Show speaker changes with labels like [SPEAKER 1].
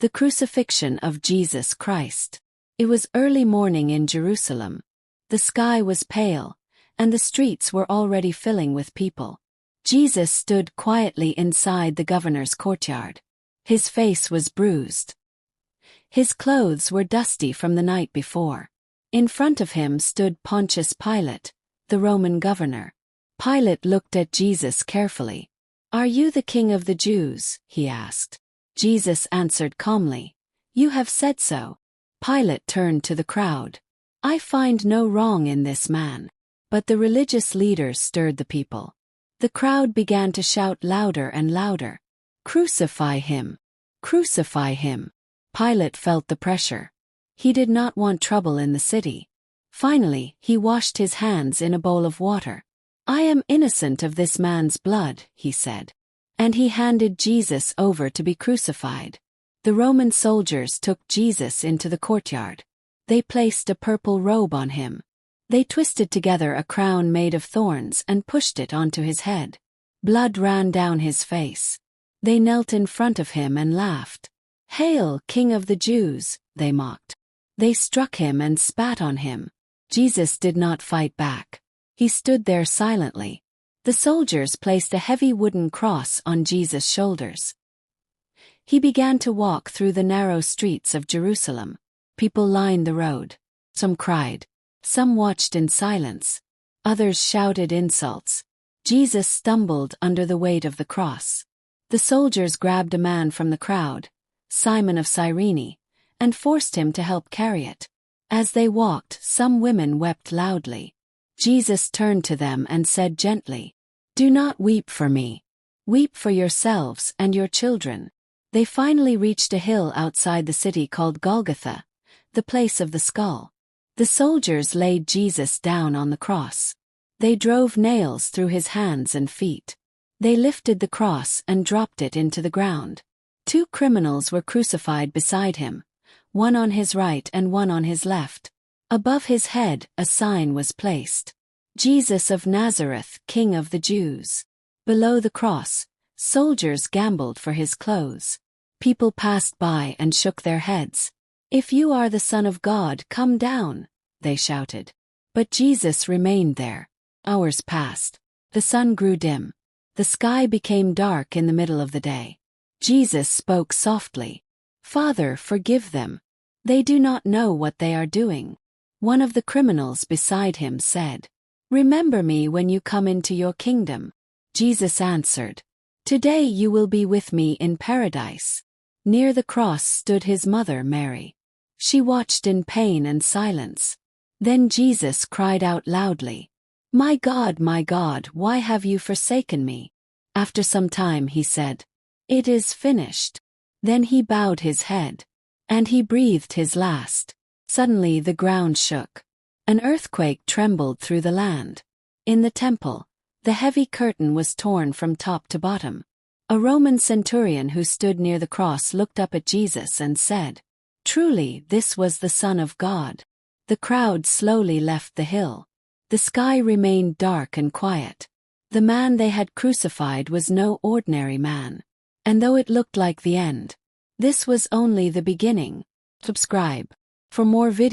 [SPEAKER 1] The crucifixion of Jesus Christ. It was early morning in Jerusalem. The sky was pale, and the streets were already filling with people. Jesus stood quietly inside the governor's courtyard. His face was bruised. His clothes were dusty from the night before. In front of him stood Pontius Pilate, the Roman governor. Pilate looked at Jesus carefully. "Are you the king of the Jews?" he asked. Jesus answered calmly, "You have said so." Pilate turned to the crowd. "I find no wrong in this man." But the religious leaders stirred the people. The crowd began to shout louder and louder, "Crucify him! Crucify him!" Pilate felt the pressure. He did not want trouble in the city. Finally, he washed his hands in a bowl of water. "I am innocent of this man's blood," he said. And he handed Jesus over to be crucified. The Roman soldiers took Jesus into the courtyard. They placed a purple robe on him. They twisted together a crown made of thorns and pushed it onto his head. Blood ran down his face. They knelt in front of him and laughed. "Hail, King of the Jews," they mocked. They struck him and spat on him. Jesus did not fight back. He stood there silently. The soldiers placed a heavy wooden cross on Jesus' shoulders. He began to walk through the narrow streets of Jerusalem. People lined the road. Some cried. Some watched in silence. Others shouted insults. Jesus stumbled under the weight of the cross. The soldiers grabbed a man from the crowd, Simon of Cyrene, and forced him to help carry it. As they walked, some women wept loudly. Jesus turned to them and said gently, "Do not weep for me. Weep for yourselves and your children." They finally reached a hill outside the city called Golgotha, the place of the skull. The soldiers laid Jesus down on the cross. They drove nails through his hands and feet. They lifted the cross and dropped it into the ground. 2 criminals were crucified beside him, one on his right and one on his left. Above his head, a sign was placed. "Jesus of Nazareth, King of the Jews." Below the cross, soldiers gambled for his clothes. People passed by and shook their heads. "If you are the Son of God, come down," they shouted. But Jesus remained there. Hours passed. The sun grew dim. The sky became dark in the middle of the day. Jesus spoke softly. "Father, forgive them. They do not know what they are doing." One of the criminals beside him said, "Remember me when you come into your kingdom." Jesus answered, "Today you will be with me in paradise." Near the cross stood his mother Mary. She watched in pain and silence. Then Jesus cried out loudly, my God, why have you forsaken me?" After some time he said, "It is finished." Then he bowed his head. And he breathed his last. Suddenly the ground shook. An earthquake trembled through the land. In the temple, the heavy curtain was torn from top to bottom. A Roman centurion who stood near the cross looked up at Jesus and said, "Truly, this was the Son of God." The crowd slowly left the hill. The sky remained dark and quiet. The man they had crucified was no ordinary man. And though it looked like the end, this was only the beginning. Subscribe for more videos.